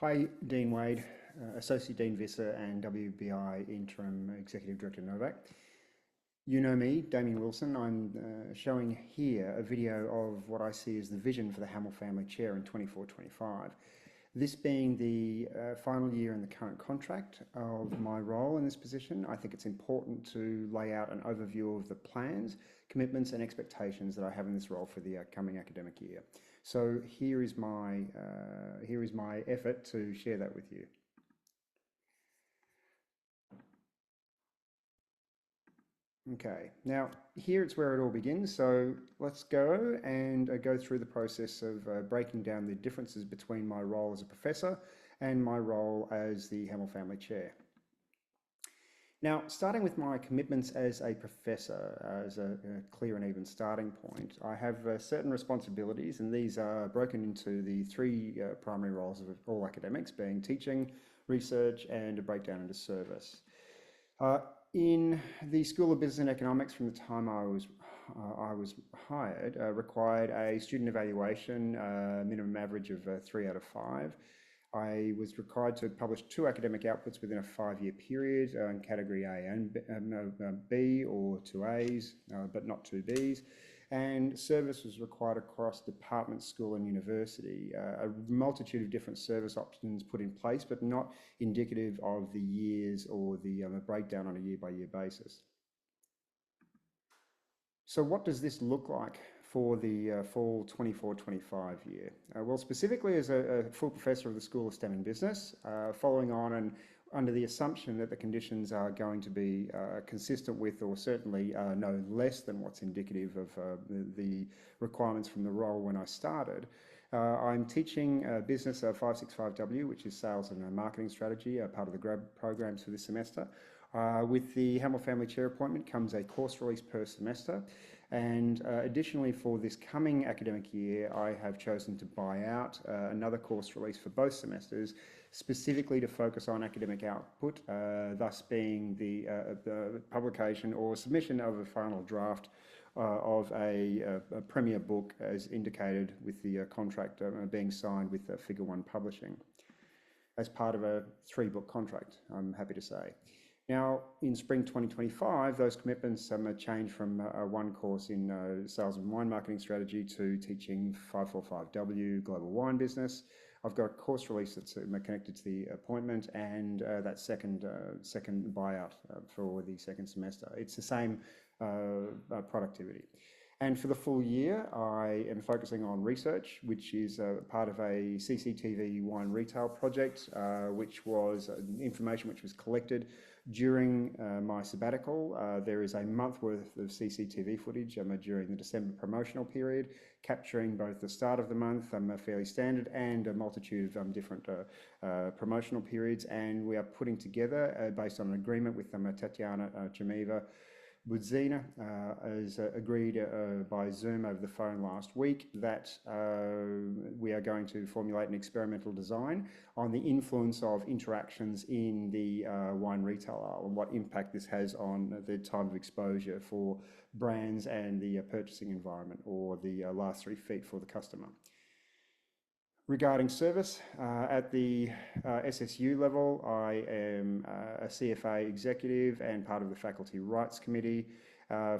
Hi, Dean Wade, Associate Dean Visser and WBI Interim Executive Director Novak. You know me, Damien Wilson. I'm showing here a video of what I see as the vision for the Hamill Family Chair in 24-25. This being the final year in the current contract of my role in this position, I think it's important to lay out an overview of the plans, commitments and expectations that I have in this role for the coming academic year. So here is my effort to share that with you. Okay, now here it's where it all begins. So let's go and go through the process of breaking down the differences between my role as a professor and my role as the Hamill Family Chair. Now, starting with my commitments as a professor, as a clear and even starting point, I have certain responsibilities, and these are broken into the three primary roles of all academics, being teaching, research, and a breakdown into service. In the School of Business and Economics, from the time I was hired, required a student evaluation, minimum average of 3 out of 5. I was required to publish 2 academic outputs within a 5-year period in category A and B, or 2 A's, but not 2 B's. And service was required across department, school and university. A multitude of different service options put in place, but not indicative of the years or the breakdown on a year-by-year basis. So what does this look like for the fall 24-25 year? Well, specifically as a full professor of the School of STEM and Business, following on and under the assumption that the conditions are going to be consistent with, or certainly no less than what's indicative of the requirements from the role when I started. I'm teaching Business 565W, which is Sales and Marketing Strategy, part of the grad programs for this semester. With the Hamill Family Chair appointment comes a course release per semester, and additionally for this coming academic year I have chosen to buy out another course release for both semesters, specifically to focus on academic output, thus being the publication or submission of a final draft of a premier book as indicated with the contract being signed with Figure 1 Publishing as part of a 3-book contract, I'm happy to say. Now, in spring 2025, those commitments changed from one course in Sales and Wine Marketing Strategy to teaching 545W, Global Wine Business. I've got a course release that's connected to the appointment, and that second buyout for the second semester. It's the same productivity. And for the full year, I am focusing on research, which is part of a CCTV wine retail project, which was information which was collected during my sabbatical. There is a month worth of CCTV footage during the December promotional period, capturing both the start of the month, fairly standard, and a multitude of different promotional periods. And we are putting together, based on an agreement with Tatiana Chemeva Budzina, as agreed by Zoom over the phone last week, that we are going to formulate an experimental design on the influence of interactions in the wine retail aisle and what impact this has on the time of exposure for brands and the purchasing environment, or the last 3 feet for the customer. Regarding service, at the SSU level, I am a CFA executive and part of the Faculty Rights Committee.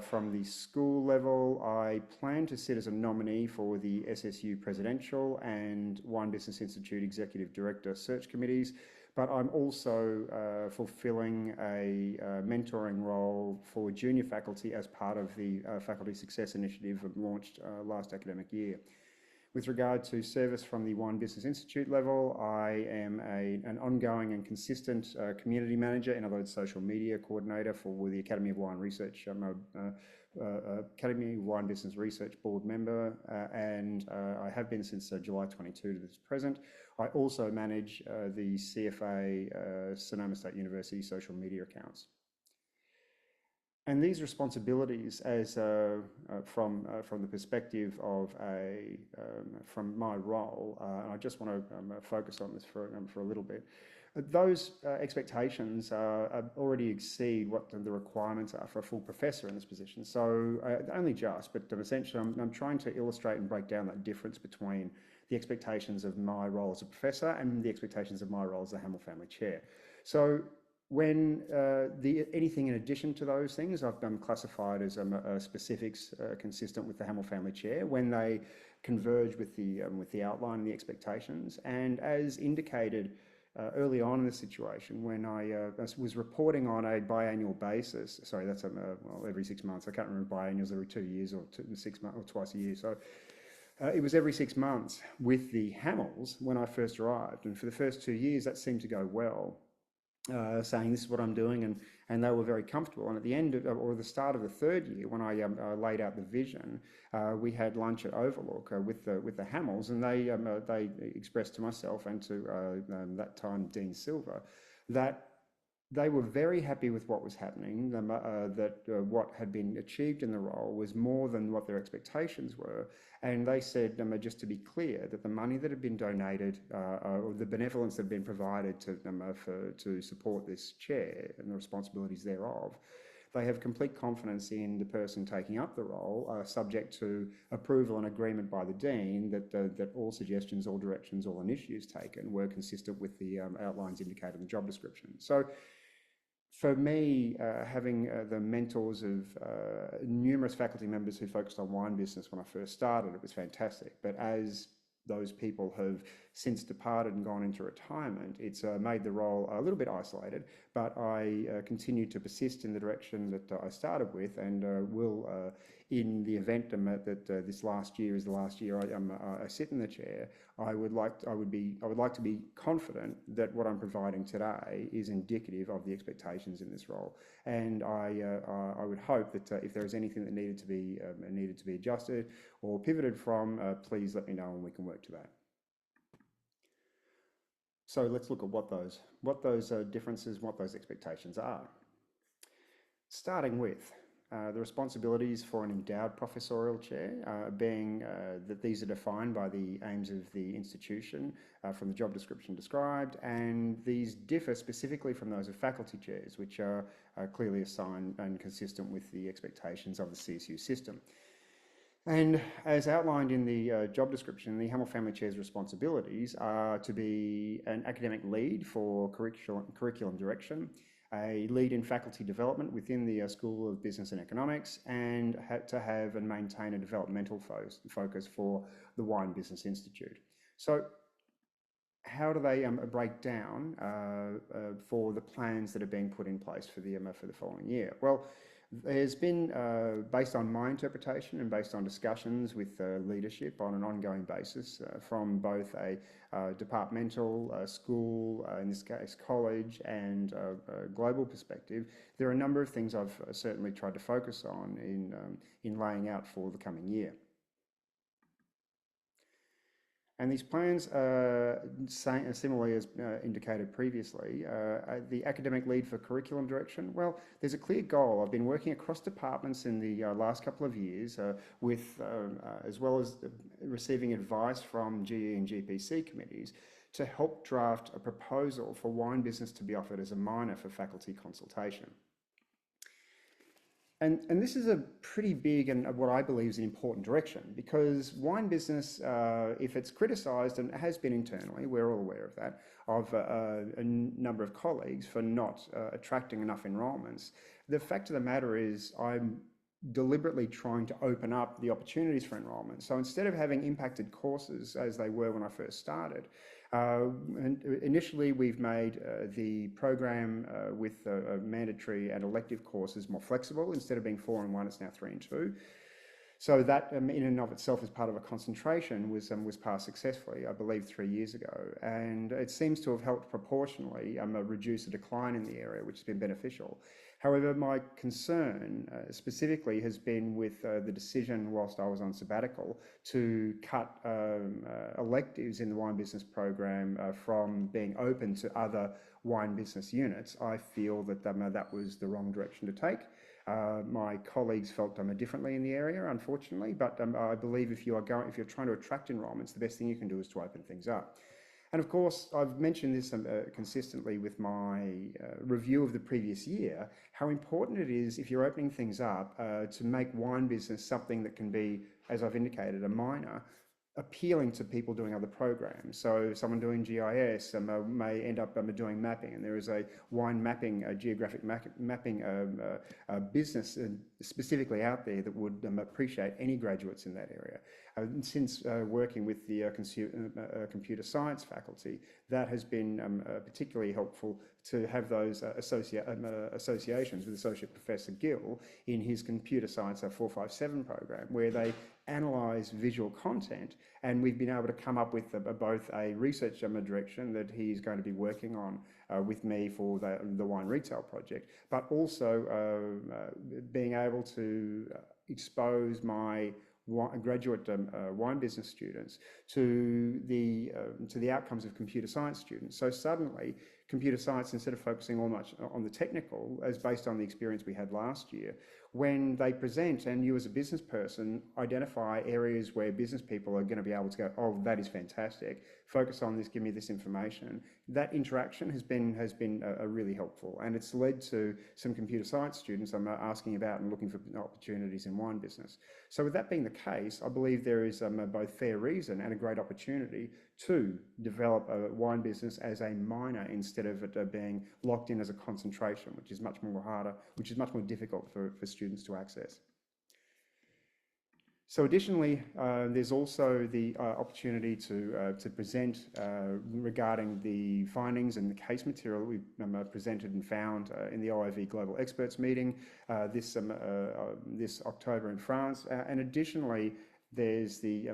From the school level, I plan to sit as a nominee for the SSU Presidential and Wine Business Institute Executive Director Search Committees, but I'm also fulfilling a mentoring role for junior faculty as part of the Faculty Success Initiative launched last academic year. With regard to service from the Wine Business Institute level, I am an ongoing and consistent community manager, in other words, social media coordinator for the Academy of Wine Research. I'm a Academy of Wine Business Research Board member, and I have been since July 22 to this present. I also manage the CFA Sonoma State University social media accounts. And these responsibilities, as from the perspective of from my role, and I just want to focus on this for a little bit. Those expectations already exceed what the requirements are for a full professor in this position. So only just, but essentially I'm trying to illustrate and break down that difference between the expectations of my role as a professor and the expectations of my role as the Hamill Family Chair. So when anything in addition to those things, I've classified as specifics consistent with the Hamill Family Chair when they converge with the outline and the expectations. And as indicated early on in the situation, when I was reporting on a biannual basis, sorry, that's well, every 6 months. I can't remember biannuals, every 2 years or 6 months or twice a year. So it was every 6 months with the Hamills when I first arrived. And for the first 2 years, that seemed to go well. Saying this is what I'm doing, and they were very comfortable. And at the end of, or the start of the third year, when I laid out the vision, we had lunch at Overlook with the Hamills, and they expressed to myself and to that time Dean Silver that they were very happy with what was happening, that what had been achieved in the role was more than what their expectations were. And they said, just to be clear, that the money that had been donated, or the benevolence that had been provided to support this chair and the responsibilities thereof, they have complete confidence in the person taking up the role, subject to approval and agreement by the Dean that all suggestions, all directions, all initiatives taken were consistent with the outlines indicated in the job description. So for me, having the mentors of numerous faculty members who focused on wine business when I first started, it was fantastic. But as those people have since departed and gone into retirement, it's made the role a little bit isolated, but I continue to persist in the direction that I started with, and will, in the event that this last year is the last year I sit in the chair, I would like to be confident that what I'm providing today is indicative of the expectations in this role. And I would hope that if there is anything that needed to be adjusted or pivoted from, please let me know and we can work to that. So let's look at what those differences, what those expectations are. Starting with the responsibilities for an endowed professorial chair, being that these are defined by the aims of the institution from the job description described, and these differ specifically from those of faculty chairs, which are clearly assigned and consistent with the expectations of the CSU system. And as outlined in the job description, the Hamill Family Chair's responsibilities are to be an academic lead for curriculum direction, a lead in faculty development within the School of Business and Economics, and to have and maintain a developmental focus for the Wine Business Institute. So how do they break down for the plans that are being put in place for the following year? Well, there's been, based on my interpretation and based on discussions with leadership on an ongoing basis from both a departmental, school, in this case college, and global perspective, there are a number of things I've certainly tried to focus on in laying out for the coming year. And these plans, similarly as indicated previously, the academic lead for curriculum direction, well, there's a clear goal. I've been working across departments in the last couple of years with, as well as receiving advice from GE and GPC committees to help draft a proposal for wine business to be offered as a minor for faculty consultation. And this is a pretty big and what I believe is an important direction, because wine business, if it's criticised, and it has been internally, we're all aware of that, of a number of colleagues for not attracting enough enrolments, the fact of the matter is I'm deliberately trying to open up the opportunities for enrolment. So instead of having impacted courses as they were when I first started, and initially we've made the program with mandatory and elective courses more flexible. Instead of being 4 and 1, it's now 3 and 2. So that in and of itself as part of a concentration was passed successfully, I believe 3 years ago. And it seems to have helped proportionally reduce a decline in the area, which has been beneficial. However, my concern specifically has been with the decision whilst I was on sabbatical to cut electives in the wine business program from being open to other wine business units. I feel that that was the wrong direction to take. My colleagues felt differently in the area, unfortunately, but I believe if you're trying to attract enrolments, the best thing you can do is to open things up. And of course, I've mentioned this consistently with my review of the previous year, how important it is, if you're opening things up, to make wine business something that can be, as I've indicated, a minor, appealing to people doing other programs. So someone doing GIS may end up doing mapping, and there is a wine mapping, geographic mapping business specifically out there that would appreciate any graduates in that area. Since working with the computer science faculty, that has been particularly helpful to have those associations with Associate Professor Gill in his Computer Science 457 program, where they analyse visual content, and we've been able to come up with both a research direction that he's going to be working on with me for the wine retail project, but also being able to expose my graduate wine business students to the outcomes of computer science students. So suddenly, computer science, instead of focusing all much on the technical, as based on the experience we had last year, when they present and you as a business person identify areas where business people are going to be able to go, oh, that is fantastic, focus on this, give me this information. That interaction has been really helpful, and it's led to some computer science students I'm asking about and looking for opportunities in wine business. So with that being the case, I believe there is both fair reason and a great opportunity to develop a wine business as a minor instead of it being locked in as a concentration, which is much more difficult for students to access. So additionally, there's also the opportunity to present regarding the findings and the case material that we've presented and found in the OIV Global Experts meeting this October in France. And additionally, there's the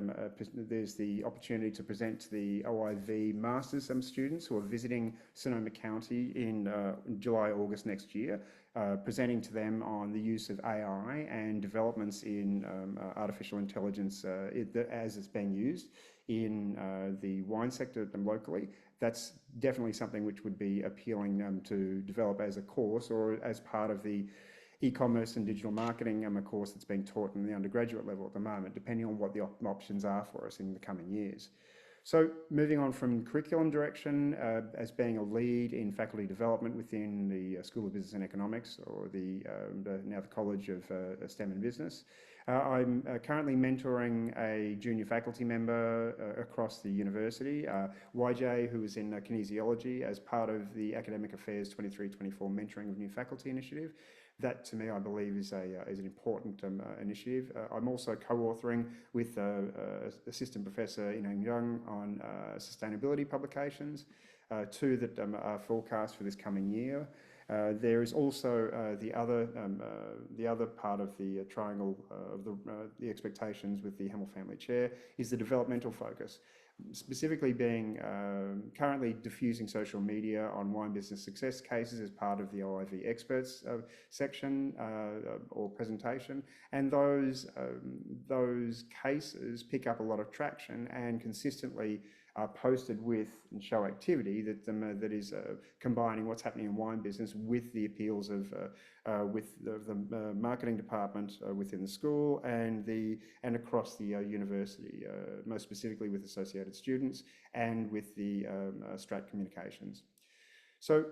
opportunity to present to the OIV Masters students who are visiting Sonoma County in July, August next year, presenting to them on the use of AI and developments in artificial intelligence as it's being used in the wine sector locally. That's definitely something which would be appealing to develop as a course or as part of the e-commerce and digital marketing a course that's being taught in the undergraduate level at the moment, depending on what the options are for us in the coming years. So moving on from curriculum direction, as being a lead in faculty development within the School of Business and Economics, or now the College of STEM and Business. I'm currently mentoring a junior faculty member across the university, YJ, who is in kinesiology, as part of the Academic Affairs 23-24 Mentoring of New Faculty initiative. That, to me, I believe is an important initiative. I'm also co-authoring with Assistant Professor Inheng Young on sustainability publications, two that are forecast for this coming year. There is also the other part of the triangle of the expectations with the Hemel Family Chair is the developmental focus, specifically being currently diffusing social media on wine business success cases as part of the OIV experts section or presentation, and those cases pick up a lot of traction and consistently are posted with and show activity that is combining what's happening in wine business with the appeals of with the marketing department within the school and across the university, most specifically with associated students and with the Strat Communications. So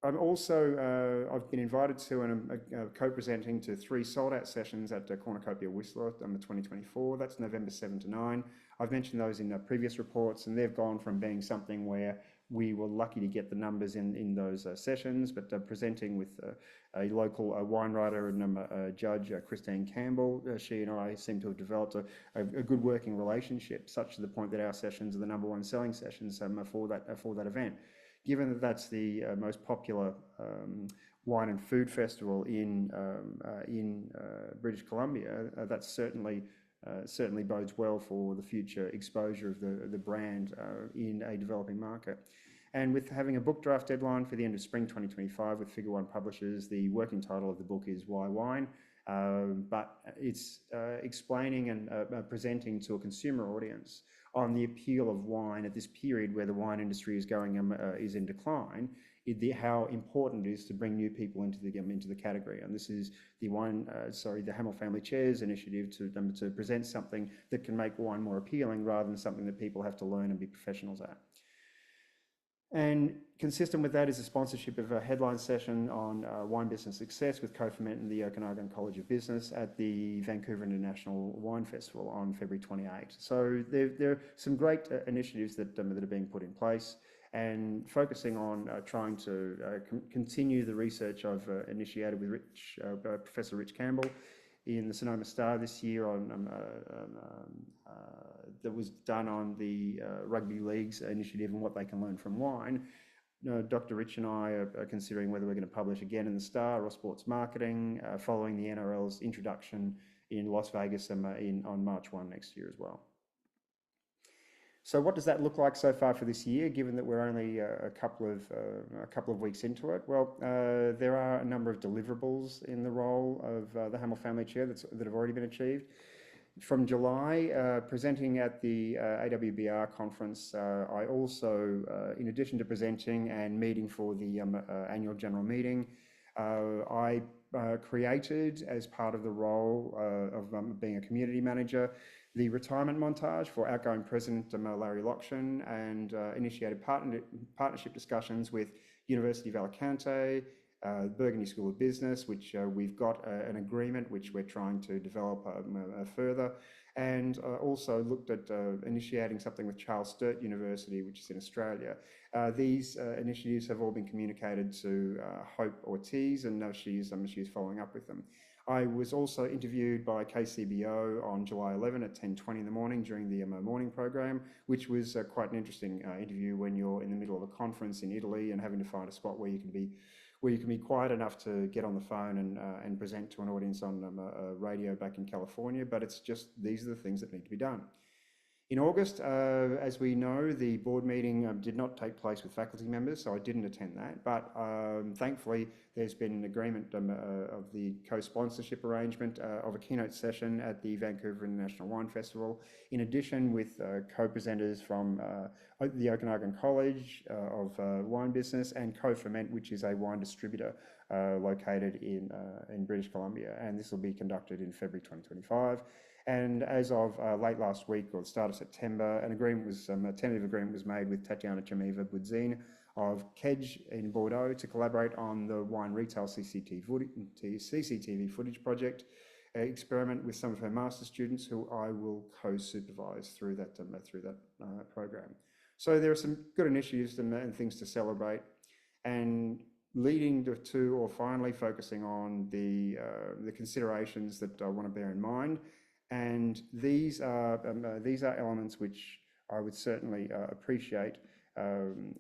I'm also, I've been invited to and I'm co-presenting to 3 sold-out sessions at Cornucopia Whistler on the 2024. That's November 7 to 9. I've mentioned those in previous reports, and they've gone from being something where we were lucky to get the numbers in those sessions, but presenting with a local wine writer and judge, Christine Campbell. She and I seem to have developed a good working relationship, such to the point that our sessions are the #1 selling sessions for that event. Given that that's the most popular wine and food festival in British Columbia, that's certainly bodes well for the future exposure of the brand in a developing market. And with having a book draft deadline for the end of spring 2025 with Figure One Publishers, the working title of the book is Why Wine? But it's explaining and presenting to a consumer audience on the appeal of wine at this period where the wine industry is in decline, how important it is to bring new people into the category. And this is the Hemel Family Chairs initiative to present something that can make wine more appealing rather than something that people have to learn and be professionals at. And consistent with that is a sponsorship of a headline session on wine business success with co-ferment and the Okanagan College of Business at the Vancouver International Wine Festival on February 28. So there are some great initiatives that are being put in place, and focusing on trying to continue the research I've initiated with Professor Rich Campbell in the Sonoma Star this year that was done on the rugby league's initiative and what they can learn from wine. Dr. Rich and I are considering whether we're going to publish again in the Star or Sports Marketing following the NRL's introduction in Las Vegas on March 1 next year as well. So what does that look like so far for this year, given that we're only a couple of weeks into it? Well, there are a number of deliverables in the role of the Hamill Family Chair that have already been achieved. From July, presenting at the AWBR conference, I also, in addition to presenting and meeting for the annual general meeting, I created, as part of the role of being a community manager, the retirement montage for outgoing President Larry Lockshin, and initiated partnership discussions with University of Alicante, Burgundy School of Business, which we've got an agreement which we're trying to develop further, and also looked at initiating something with Charles Sturt University, which is in Australia. These initiatives have all been communicated to Hope Ortiz, and she's following up with them. I was also interviewed by KCBO on July 11 at 10:20 in the morning during the morning program, which was quite an interesting interview when you're in the middle of a conference in Italy and having to find a spot where you can be quiet enough to get on the phone and present to an audience on radio back in California. But it's just, these are the things that need to be done. In August, as we know, the board meeting did not take place with faculty members, so I didn't attend that. But thankfully, there's been an agreement of the co-sponsorship arrangement of a keynote session at the Vancouver International Wine Festival, in addition with co-presenters from the Okanagan College of Wine Business and co-ferment, which is a wine distributor located in British Columbia. And this will be conducted in February 2025. And as of late last week, or the start of September, a tentative agreement was made with Tatiana Chemiva-Budzin of Kedge in Bordeaux to collaborate on the wine retail CCTV footage project experiment with some of her master's students, who I will co-supervise through that program. So there are some good initiatives and things to celebrate, and leading to or finally focusing on the considerations that I want to bear in mind. And these are elements which I would certainly appreciate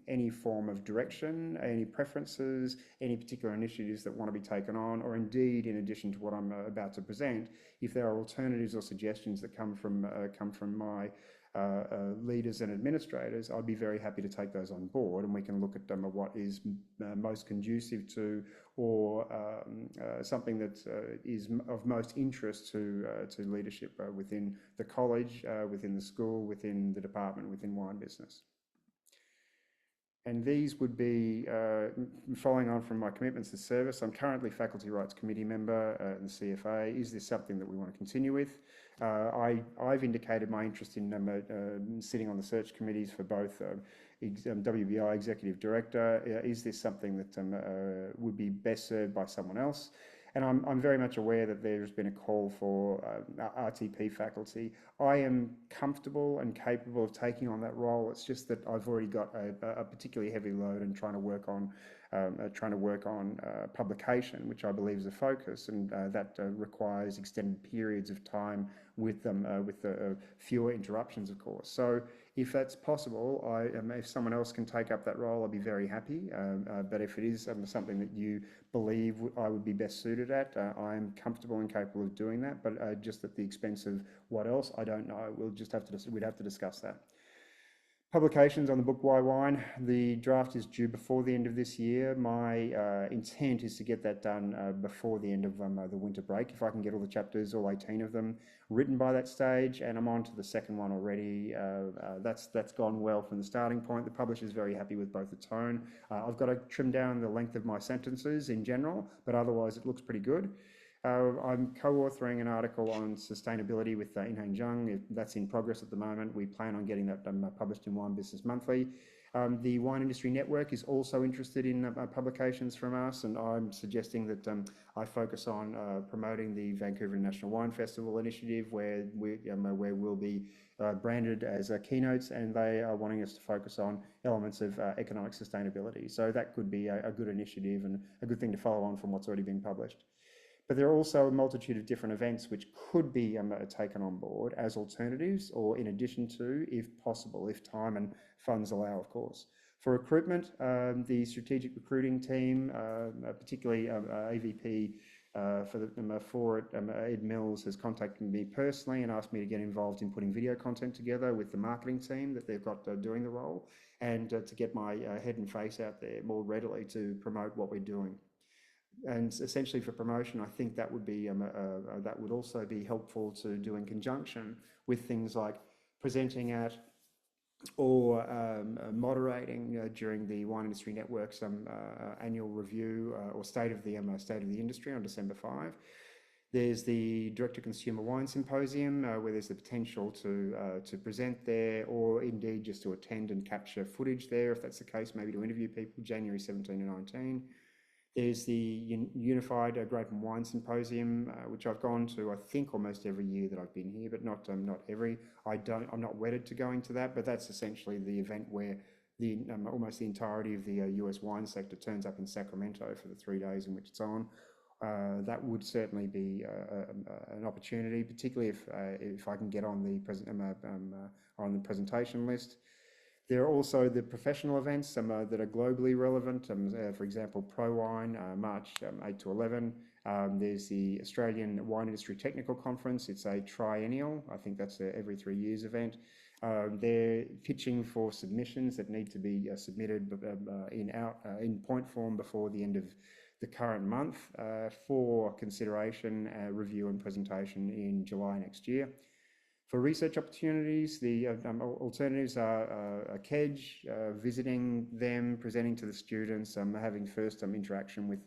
any form of direction, any preferences, any particular initiatives that want to be taken on, or indeed, in addition to what I'm about to present, if there are alternatives or suggestions that come from my leaders and administrators, I'd be very happy to take those on board, and we can look at what is most conducive to, or something that is of most interest to leadership within the college, within the school, within the department, within wine business. And these would be, following on from my commitments to service, I'm currently Faculty Rights Committee member in the CFA. Is this something that we want to continue with? I've indicated my interest in sitting on the search committees for both WBI Executive Director. Is this something that would be best served by someone else? And I'm very much aware that there's been a call for RTP faculty. I am comfortable and capable of taking on that role. It's just that I've already got a particularly heavy load and trying to work on publication, which I believe is a focus, and that requires extended periods of time with fewer interruptions, of course. So if that's possible, if someone else can take up that role, I'd be very happy. But if it is something that you believe I would be best suited at, I'm comfortable and capable of doing that. But just at the expense of what else, I don't know. We'd have to discuss that. Publications on the book Why Wine. The draft is due before the end of this year. My intent is to get that done before the end of the winter break. If I can get all the chapters, all 18 of them, written by that stage, and I'm on to the second one already. That's gone well from the starting point. The publisher's very happy with both the tone. I've got to trim down the length of my sentences in general, but otherwise it looks pretty good. I'm co-authoring an article on sustainability with Inhang Zhang. That's in progress at the moment. We plan on getting that published in Wine Business Monthly. The Wine Industry Network is also interested in publications from us, and I'm suggesting that I focus on promoting the Vancouver International Wine Festival initiative, where we'll be branded as keynotes, and they are wanting us to focus on elements of economic sustainability. So that could be a good initiative and a good thing to follow on from what's already been published. But there are also a multitude of different events which could be taken on board as alternatives or in addition to, if possible, if time and funds allow, of course. For recruitment, the strategic recruiting team, particularly AVP for it, Ed Mills, has contacted me personally and asked me to get involved in putting video content together with the marketing team that they've got doing the role, and to get my head and face out there more readily to promote what we're doing. And essentially for promotion, I think that would be that would also be helpful to do in conjunction with things like presenting at or moderating during the Wine Industry Network's annual review or state of the industry on December 5. There's the Direct-to-Consumer Wine Symposium, where there's the potential to present there, or indeed just to attend and capture footage there, if that's the case, maybe to interview people, January 17 and 19. There's the Unified Grape and Wine Symposium, which I've gone to, I think, almost every year that I've been here, but not every. I'm not wedded to going to that, but that's essentially the event where almost the entirety of the US wine sector turns up in Sacramento for the 3 days in which it's on. That would certainly be an opportunity, particularly if I can get on the presentation list. There are also the professional events that are globally relevant. For example, ProWine, March 8 to 11. There's the Australian Wine Industry Technical Conference. It's a triennial. I think that's a every 3 years event. They're pitching for submissions that need to be submitted in point form before the end of the current month for consideration, review and presentation in July next year. For research opportunities, the alternatives are KEDGE, visiting them, presenting to the students, having first interaction with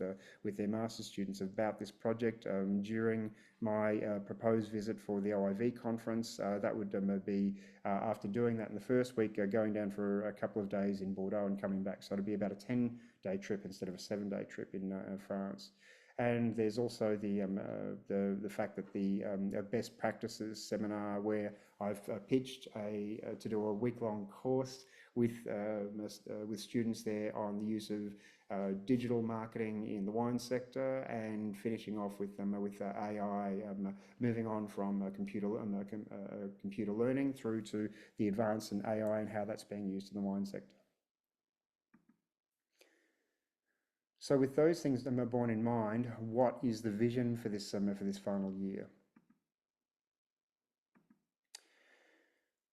their master's students about this project during my proposed visit for the OIV conference. That would be, after doing that in the first week, going down for a couple of days in Bordeaux and coming back. So it'll be about a 10-day trip instead of a 7-day trip in France. And there's also the fact that the best practices seminar, where I've pitched to do a week-long course with students there on the use of digital marketing in the wine sector, and finishing off with AI, moving on from computer learning through to the advance in AI and how that's being used in the wine sector. So with those things borne in mind, what is the vision for this final year?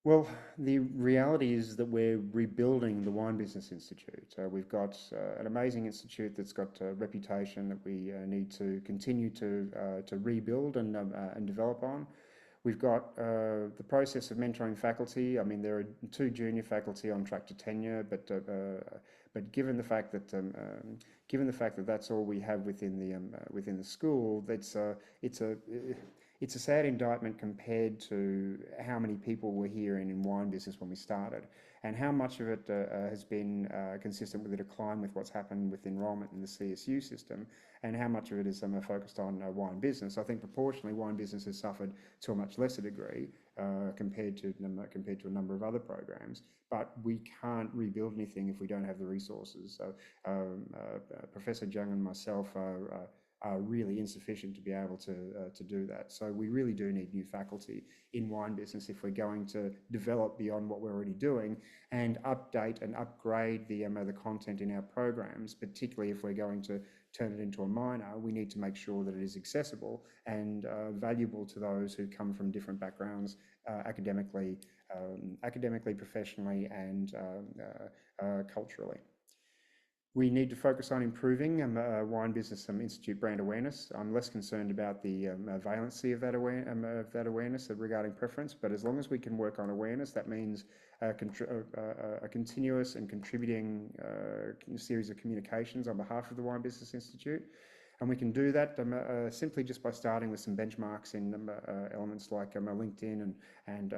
Well, the reality is that we're rebuilding the Wine Business Institute. We've got an amazing institute that's got a reputation that we need to continue to rebuild and develop on. We've got the process of mentoring faculty. I mean, there are 2 junior faculty on track to tenure, but given the fact that that's all we have within the school, it's a sad indictment compared to how many people were here in wine business when we started, and how much of it has been consistent with the decline with what's happened with enrolment in the CSU system, and how much of it is focused on wine business. I think proportionally wine business has suffered to a much lesser degree compared to a number of other programs, but we can't rebuild anything if we don't have the resources. So Professor Zhang and myself are really insufficient to be able to do that. So we really do need new faculty in wine business if we're going to develop beyond what we're already doing, and update and upgrade the content in our programs, particularly if we're going to turn it into a minor. We need to make sure that it is accessible and valuable to those who come from different backgrounds, academically, professionally, and culturally. We need to focus on improving Wine Business Institute brand awareness. I'm less concerned about the valency of that awareness regarding preference, but as long as we can work on awareness, that means a continuous and contributing series of communications on behalf of the Wine Business Institute. And we can do that simply just by starting with some benchmarks in elements like LinkedIn and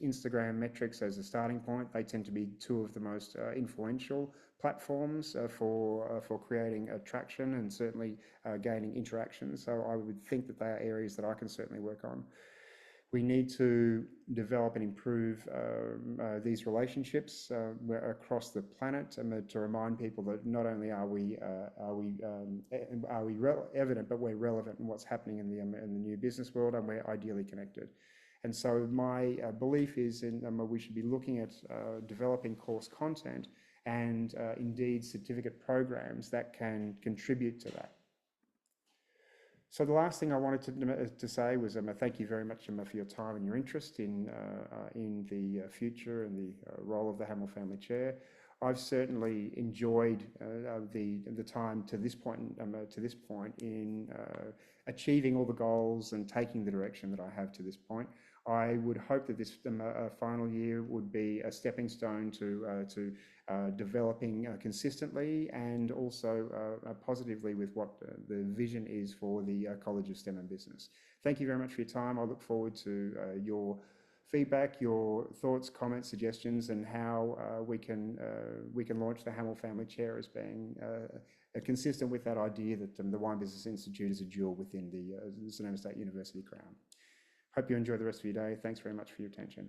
Instagram metrics as a starting point. They tend to be two of the most influential platforms for creating attraction and certainly gaining interaction. So I would think that they are areas that I can certainly work on. We need to develop and improve these relationships across the planet to remind people that not only are we evident, but we're relevant in what's happening in the new business world, and we're ideally connected. And so my belief is we should be looking at developing course content and indeed certificate programs that can contribute to that. So the last thing I wanted to say was thank you very much for your time and your interest in the future and the role of the Hamill Family Chair. I've certainly enjoyed the time to this point in achieving all the goals and taking the direction that I have to this point. I would hope that this final year would be a stepping stone to developing consistently and also positively with what the vision is for the College of STEM and Business. Thank you very much for your time. I look forward to your feedback, your thoughts, comments, suggestions, and how we can launch the Hamill Family Chair as being consistent with that idea that the Wine Business Institute is a jewel within the Sonoma State University crown. Hope you enjoy the rest of your day. Thanks very much for your attention.